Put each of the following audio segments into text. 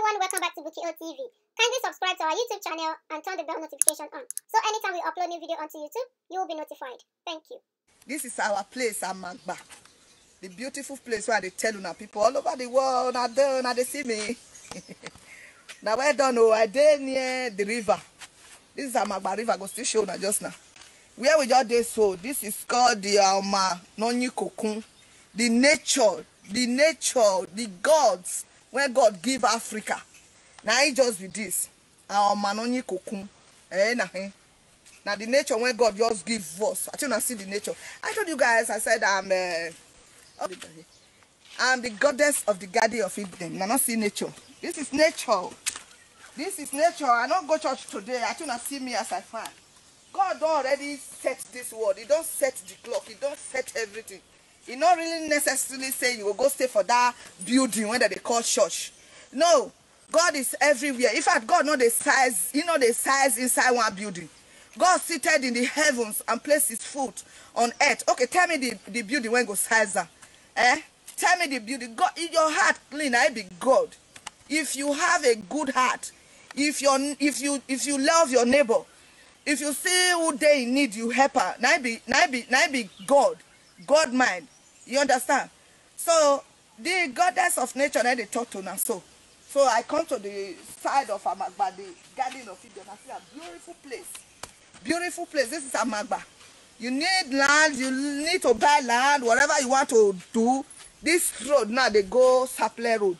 everyone, welcome back to Bukio TV. Kindly subscribe to our YouTube channel and turn the bell notification on. So anytime we upload new video onto YouTube, you will be notified. Thank you. This is our place, Amagba. The beautiful place where they tell you people all over the world, now they see me. Now I don't know, I did near the river. This is Amagba River, I go still show now just now. Where we just did so, this is called the Nonyi Kokun. The nature, the gods, where God give Africa. Now it just be this. Nonyi Kokun. Now the nature where God just give us. I think I see the nature. I told you guys, I said I'm the goddess of the Garden of Eden. Now not see nature. This is nature. This is nature. I don't go church today. I think I see me as I find. God don't already set this world. He don't set the clock. He don't set everything. He not really necessarily say you will go stay for that building where they call church. No. God is everywhere. In fact, God know the size. He know the size inside one building. God seated in the heavens and placed his foot on earth. Okay, tell me the building when go size that. Tell me the building. God, if your heart clean, I be God. If you have a good heart, if you love your neighbor, if you see who they need, you help her. Now be God. God mind. You understand? So the goddess of nature, now they talk to now. So I come to the side of Amagba, the Garden of Eden. I see a beautiful place. Beautiful place. This is Amagba. You need land. You need to buy land. Whatever you want to do. This road now they go Saple Road.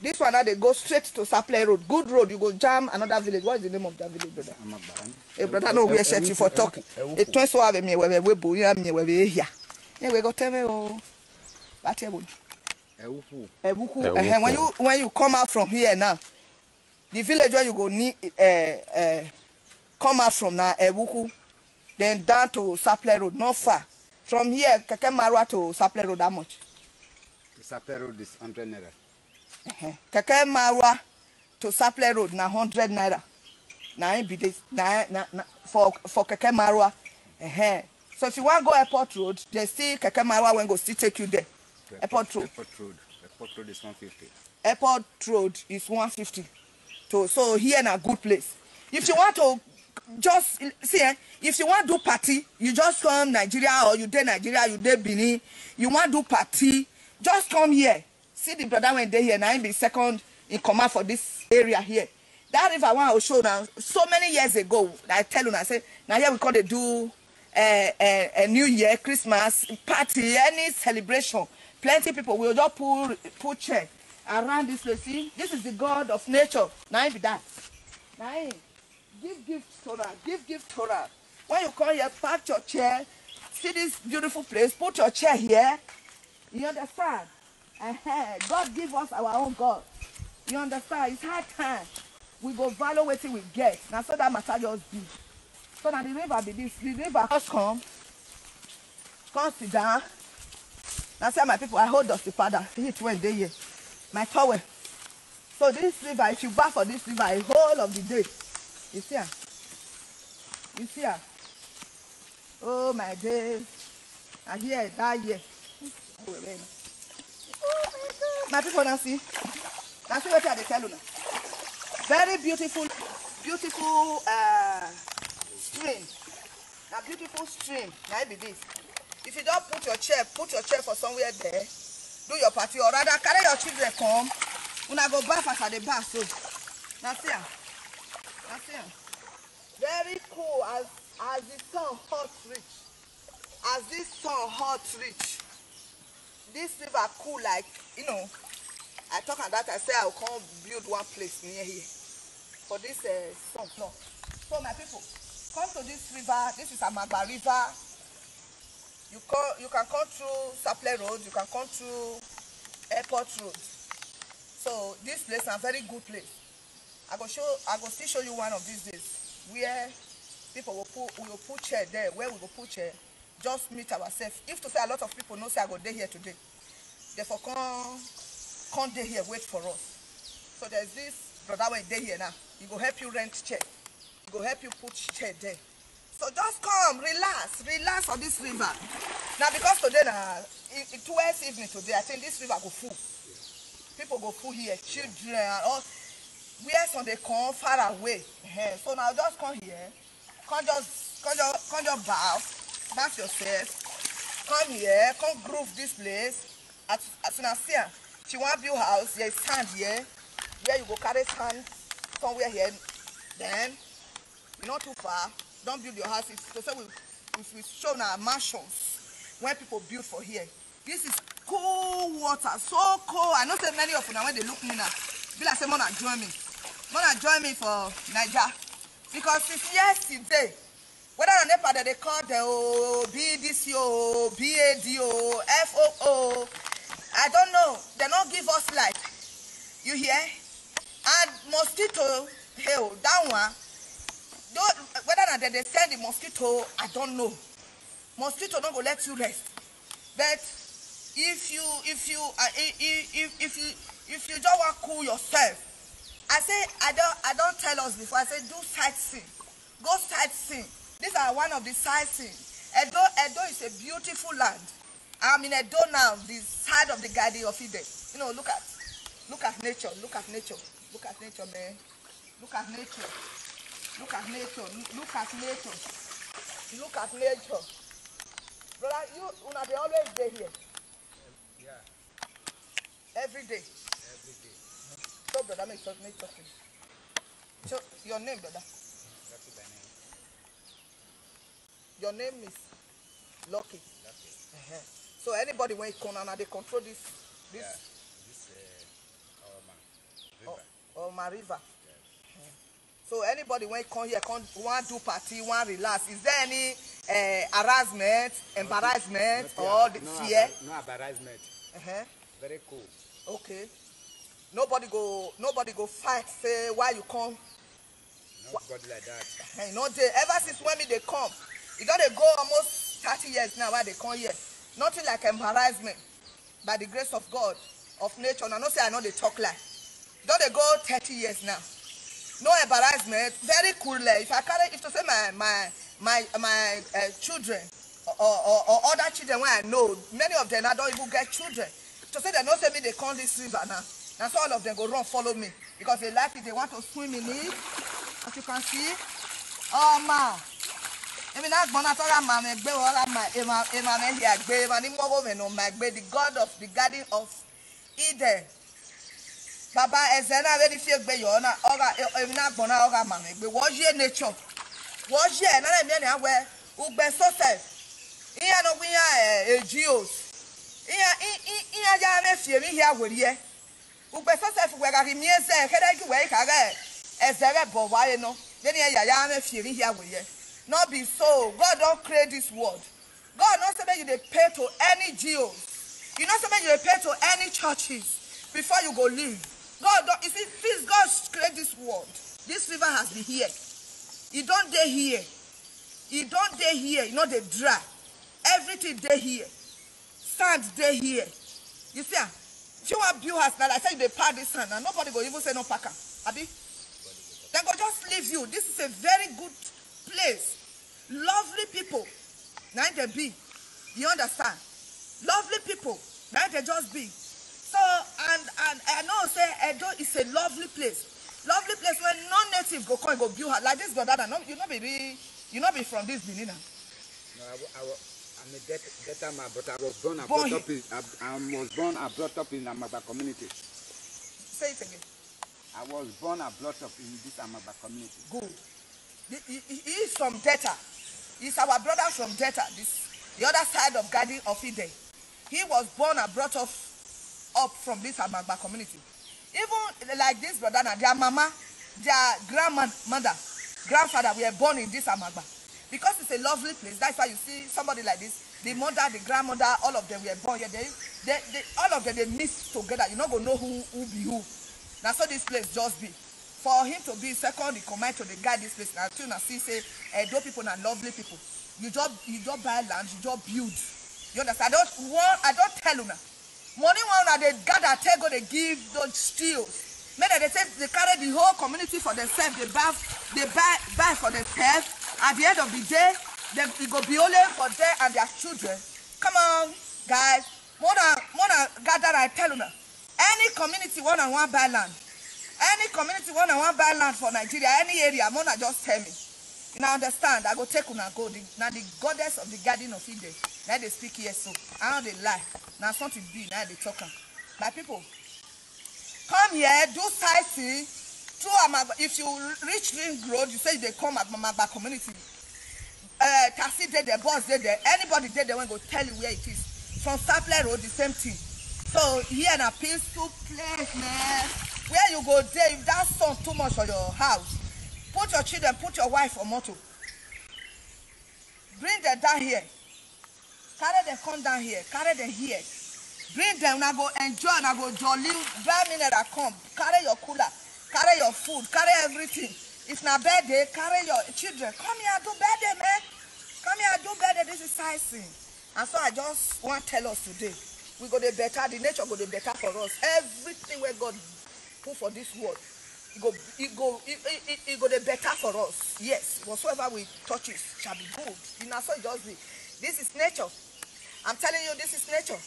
This one now they go straight to Saple Road. Good road. You go jam another village. What is the name of that village, brother? Amagba. Hey, brother, no, we are searching for talking. It twice so have me where we boy me where we here. Yeah, we go tell me oh. What you when you come out from here now, the village where you go need come out from now Ewuku, then down to Saple Road, not far. From here, Keke Marwa to Saple Road, how much? The Saple Road is 100 naira. Keke Marwa to Saple Road, now 100 naira. Now be this for Keke Marwa. So if you want to go Airport Road, they see Keke Marwa when go still take you there. Airport Road. Airport Road is 150. Airport Road is 150. So here in a good place. If you want to just see, if you want to do party, you just come Nigeria or you dey Nigeria, you dey Benin, you want to do party, just come here. See the brother when they here, now he be second in command for this area here. That river I want to show now, so many years ago, I tell you, I say, now here we call they do a New Year, Christmas, party, any celebration. Plenty people will just put chair around this place. See, this is the God of nature. Now be that. Now give Torah, give Torah. When you come here, park your chair. See this beautiful place. Put your chair here. You understand? God give us our own God. You understand? It's hard time. We go value what we get. Now so that matter just be. So now the river be this. The river just come sit down. Now say my people, I hold us the father. Heat when they here. My towel. So this river, if you bath for this river, a whole of the day. You see her? You see her? Oh my days. I hear that year. My people now see. Now see what they tell you now. Very beautiful stream. Now beautiful stream. Now it be this. If you don't put your chair for somewhere there, do your party or rather carry your children come. When I go bath as the bath so. Now see her. Now see her. Very cool as the sun hot reach. As this sun hot reach. This river cool like, you know, I talk about that, I say I will come build one place near here. For this sun. No. So my people, come to this river. This is Amagba River. You can come through Saple Road, you can come through Airport Road. So this place is a very good place. I go still show you one of these days where people will put chair there, where we will put chair, just meet ourselves. If to say a lot of people know say I go there here today, therefore come there here, wait for us. So there's this brother when they here now. He go help you rent chair. He go help you put chair there. So just come, relax on this river. Now because today now, towards evening today, I think this river go full. People go full here, children and all. Where some they come far away. So now just come here. Come just bow. Back yourself. Come here. Come groove this place. As soon as see her, she want build house. There is sand here. Where you go carry sand somewhere here. Then you're not too far. Don't build your house. So say we show now mansions when people build for here. This is cool water, so cold. I know say many of you now when they look me now, be like say Mona join me. Mona join me for Niger. Because since yesterday, whether on NEPA that they call the BDCO, BADO, FOO, I don't know. They don't give us light. You hear? And mosquito, hell, that one. Whether or not they send the mosquito, I don't know. Mosquito don't go let you rest. But if you just want to cool yourself, I say I don't tell us before. I say do sightseeing, go sightseeing. These are one of the sightseeing. Edo is a beautiful land. I'm in Edo now, the side of the Garden of Eden. You know, look at nature, look at nature, look at nature, man. Look at nature. Look at nature. Look at nature. Look at nature. Brother, they always stay here. Yeah. Every day. Every day. So, brother, make talking. So, your name, brother? Lucky by name. Your name is Lucky. Lucky. So, anybody when you come and they control this? Yeah. This River. Oma River. So anybody when come here, want to do party, want relax, is there any harassment, embarrassment, or fear? No embarrassment. Very cool. Okay. Nobody go fight. Say why you come. Nobody like that. You know, ever since when they come, you don't they go almost 30 years now. Why they come here? Nothing like embarrassment. By the grace of God, of nature. And I know say I know they talk like. Don't they go 30 years now? No embarrassment, very cool. If to say my children or other children when I know, many of them I don't even get children. To say they don't say me they come this river now. And so all of them go run follow me because they like it, they want to swim in it. As you can see. Oh man. The God of the Garden of Eden. Baba ezena ready fi egbe yo na oga emina gbona oga ma egbe wo ye nature wo ye na na mi na we ugbe success iya no gwi ya egios iya ja me fie mi hia woriye ugbe success we ga ri mi eze kede gi we ka ga ezere bo wa ye no then ya me fie mi hia woriye no be so. God don't create this world. God not say you dey pay to any geos. You not say you dey pay to any churches before you go live. God don't, you see, please, God create this world. This river has been here. It don't day here. It don't day here. You know they dry. Everything day here. Sand day here. You see, if you want build house now, I say they pack this sand, and nobody go even say no packer. Abi? They go just leave you. This is a very good place. Lovely people. Now they be. You understand? Lovely people. Now they just be. So, and I know say Edo is a lovely place. Lovely place where non-native go come and go build house. Like this brother, you not be from this Benin. No, I'm a debtor man, but I was born and brought up in Amagba community. Say it again. I was born and brought up in this Amagba community. Good. He is from Delta. He's our brother from Delta. The other side of Garden of Eden. He was born and brought up from this Amagba community. Even like this brother, their mama, their grandmother, grandfather were born in this Amagba. Because it's a lovely place. That's why you see somebody like this. The mother, the grandmother, all of them were born here. All of them they mix together. You're not gonna know who be who. Now so this place just be. For him to be second, he command to the guide this place. Now too, now see say Edo people and lovely people. You just buy land, you just build. You understand? I don't tell you now. Money one they gather, take go, they give, don't steal. Maybe they say they carry the whole community for themselves. They buy for themselves. At the end of the day, it go be only for them and their children. Come on, guys. More than gather, I tell you now. Any community one and one buy land. Any community one and one buy land for Nigeria, any area, Mona just tell me. You know, understand? I go take una go. Now the goddess of the garden of Eden. Now they speak here so. I know they lie. Now something be. Now they talk. My people, come here, do sightseeing. If you reach Ring Road, you say they come at Magba community. Taxi there, the bus there. Anybody there when go tell you where it is. From Sapler Road, the same thing. So here in a peaceful place, man. Where you go there, if that sun too much for your house, put your children, put your wife on motor. Bring them down here. Carry them, come down here. Carry them here. Bring them, now go enjoy, now go jolly. Buy mineral, come. Carry your cooler. Carry your food. Carry everything. If not birthday, carry your children. Come here, do birthday, man. Come here, do birthday. This is sightseeing. And so I just want to tell us today, we go the better, the nature go the better for us. Everything where God put for this world, it go the better for us. Yes, whatsoever we touch it shall be good. You know, so it just be. This is nature. I'm telling you, this is nature.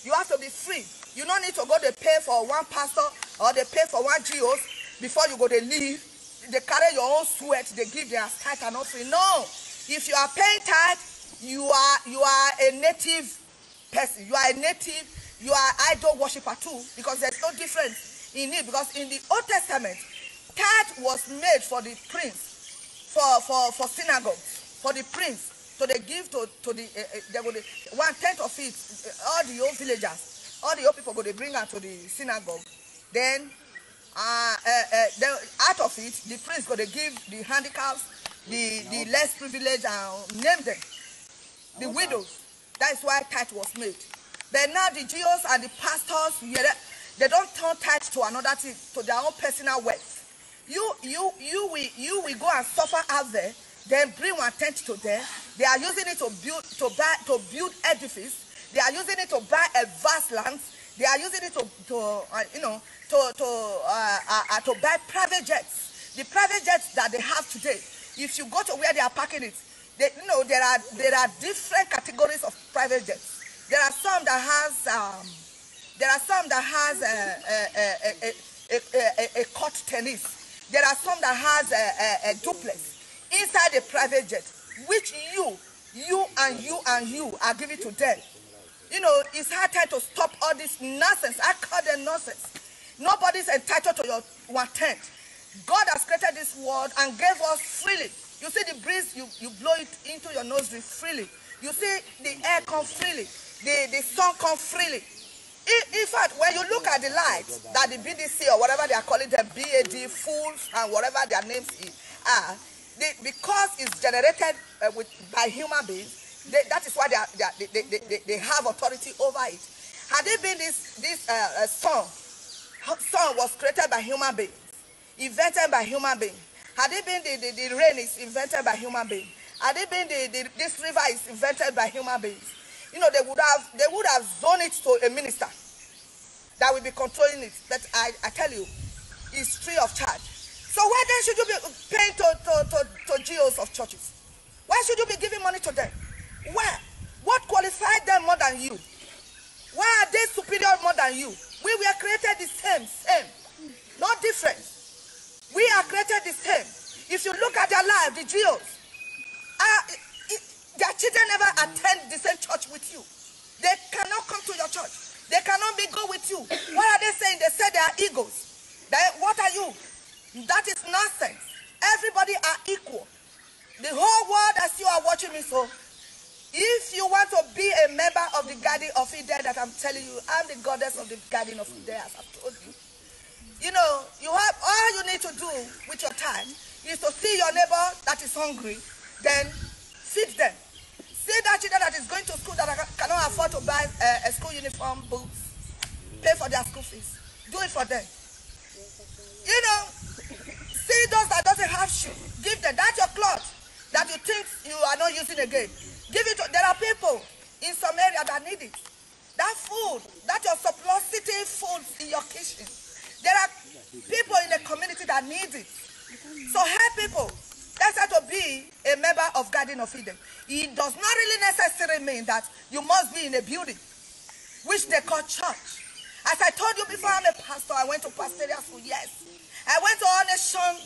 You have to be free. You don't need to go to pay for one pastor or they pay for one GOs before you go to leave. They carry your own sweat. They give their tithe and offering. No, if you are paying tithe, you are a native person. You are a native. You are idol worshiper too, because there's no difference in it. Because in the Old Testament, tithe was made for the prince, for synagogues, for the prince. So they give to the 1/10 of it. All the old villagers, all the old people go they bring out to the synagogue. Then out of it, the prince go they give the handicaps, the less privileged, name them, the widows. That's why tithe was made. But now the GOs and the pastors, they don't turn tithe to another thing, to their own personal wealth. You will go and suffer out there. Then bring 1/10 to them. They are using it to build edifice. They are using it to buy a vast land. They are using it to buy private jets. The private jets that they have today, if you go to where they are parking it, there are different categories of private jets. There are some that has a court tennis. There are some that has a duplex inside a private jet, which you are giving to them. You know, it's hard time to stop all this nonsense. I call them nonsense. Nobody's entitled to your 1/10. God has created this world and gave us freely. You see the breeze, you blow it into your nostrils freely. You see the air come freely. The sun come freely. In fact, when you look at the lights that the BDC or whatever they are calling them, BAD, fools, and whatever their names are, because it's generated by human beings, that is why they have authority over it. Had it been this sun was created by human beings, invented by human beings. Had it been the rain is invented by human beings. Had it been this river is invented by human beings. You know, they would have zoned it to a minister that will be controlling it. But I tell you, it's free of charge. So why then should you be paying to GOs of churches? Why should you be giving money to them? Why? What qualified them more than you? Why are they superior more than you? We were created the same, no difference. We are created the same. If you look at their life, the GOs, their children never attend the same church with you. They cannot come to your church. They cannot go with you. What are they saying? They say they are egos. What are you? That is nonsense. Everybody are equal. The whole world, as you are watching me, so if you want to be a member of the Garden of Eden, that I'm telling you, I'm the goddess of the Garden of Eden, as I've told you. You know, you have all you need to do with your time is to see your neighbor that is hungry, then feed them. See that children that is going to school that cannot afford to buy a school uniform, books, pay for their school fees. Do it for them. You know, see those that doesn't have shoes, give them. That's your cloth that you think you are not using again. Give it to, there are people in some area that need it. That food, that your surplusity food in your kitchen. There are people in the community that need it. So help people. That's how to be a member of Garden of Eden. It does not really necessarily mean that you must be in a building, which they call church. As I told you before, I'm a pastor. I went to pastoral school, yes. I went to All Nation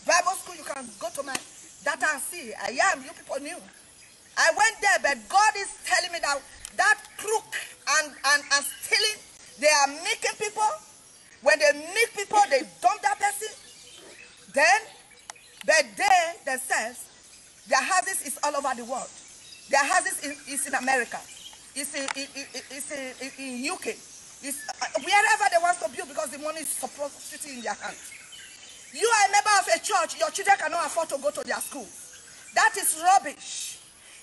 Bible School. You can go to my data and see. I am. You people knew. I went there, but God is telling me that crook and stealing, they are making people. When they make people, they dump that person. Then, but they themselves, their houses is all over the world. Their houses is in America. It's in UK. It's wherever they want to build because the money is supposed to sit in their hands. You are a member of a church. Your children cannot afford to go to their school. That is rubbish.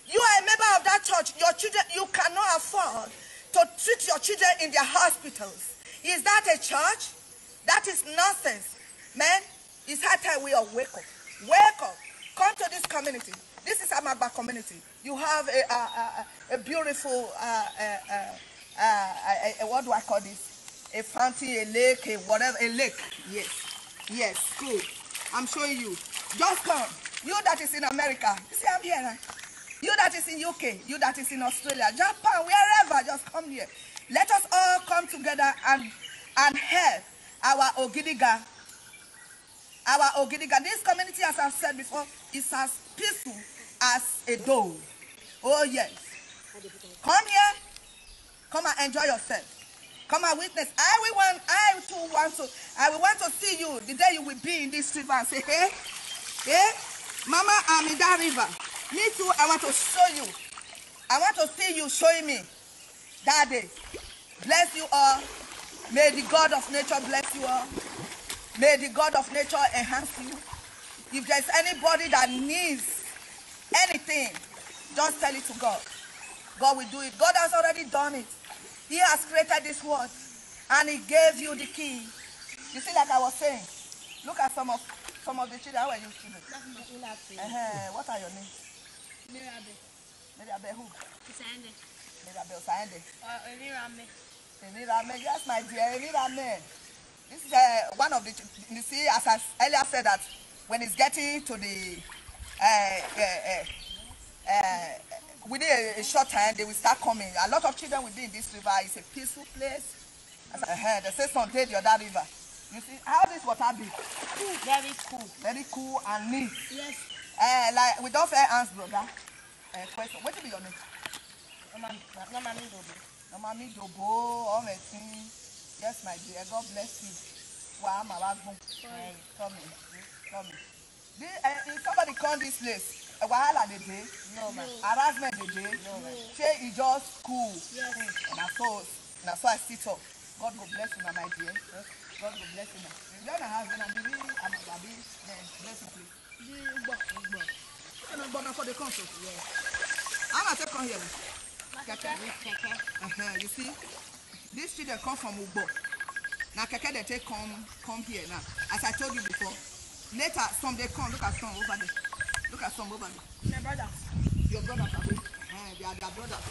You are a member of that church. Your children, you cannot afford to treat your children in their hospitals. Is that a church? That is nonsense. Man, it's high time we are wake up. Wake up. Come to this community. This is Amagba community. You have a beautiful, what do I call this? A fountain, a lake, a whatever, a lake. Yes. Yes, good. I'm showing you. Just come. You that is in America. You see, I'm here now. You that is in UK. You that is in Australia, Japan, wherever, just come here. Let us all come together and help our Ogidiga. Our Ogidiga. This community, as I've said before, is as peaceful as a dove. Oh, yes. Come here. Come and enjoy yourself. Come and witness. I will want to see you the day you will be in this river and say, hey, Mama, I'm in that river. Me too, I want to show you. I want to see you showing me that day. Bless you all. May the God of nature bless you all. May the God of nature enhance you. If there's anybody that needs anything, just tell it to God. God will do it. God has already done it. He has created this world and he gave you the key. You see, like I was saying, look at some of the children. How are you children? What are your names? Mirabe. Mirabe who? Usande. Mirabe Usande. Emirame. Emirame, yes my dear, Emirame. This is one of the, you see, as I earlier said that when it's getting to the, within a short time, they will start coming. A lot of children will be in this river. It's a peaceful place. They say someday the other river. You see, how this water be? Cool. Very cool. Very cool and neat. Yes. Like, we don't fair hands, brother. Question. What will be your name? Nomami Dobo. Nomami Dobo. Yes, my dear. God bless you. Wow, my husband. Come in. If somebody come this place, wahala dey dey? No, man. Harassment dey dey? No, man. Say e just cool. Yes. Na so I sit up. God go bless you, my dear. God go bless you. You don't have and the real Amababi, bless you, please. For the console. Yes. I'm going to come here. You see, these children come from Ugbo. Now, Keke, they take come here now. As I told you before, later, some they come. Look at some over there. Look at some over there. My brothers. Your brothers are there. They are their brothers.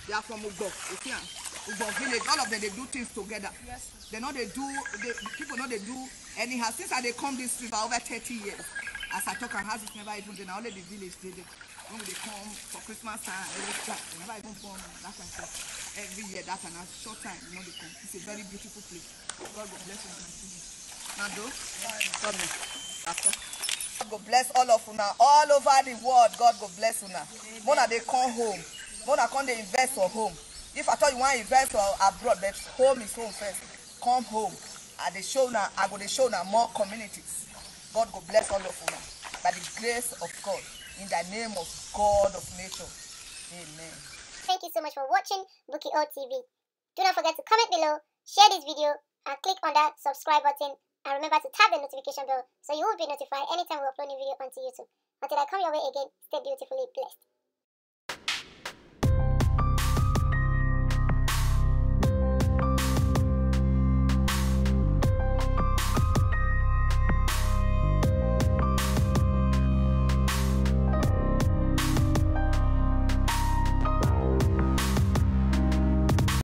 They are from Ugbo. You see, Ugbo village. All of them, they do things together. Yes. They know they do, the people know they do anyhow. Since they come this river over 30 years, as I talk and houses never even done, only the village did it. When they come for Christmas time, they never even come that kind of stuff. Every year, that and a short time, you know they come. It's a very beautiful place. God will bless you. Now, God will bless all of you now. All over the world, God will bless you now. Mona they come home. Mona come they invest for home. If I thought you want to invest for abroad, but home is home first. Come home. I go to show now more communities. God will bless all of you now. By the grace of God. In the name of God of nature. Amen. Thank you so much for watching Bukky O TV. Do not forget to comment below, share this video, and click on that subscribe button. And remember to tap the notification bell so you will be notified anytime we upload a video onto YouTube. Until I come your way again, stay beautifully blessed.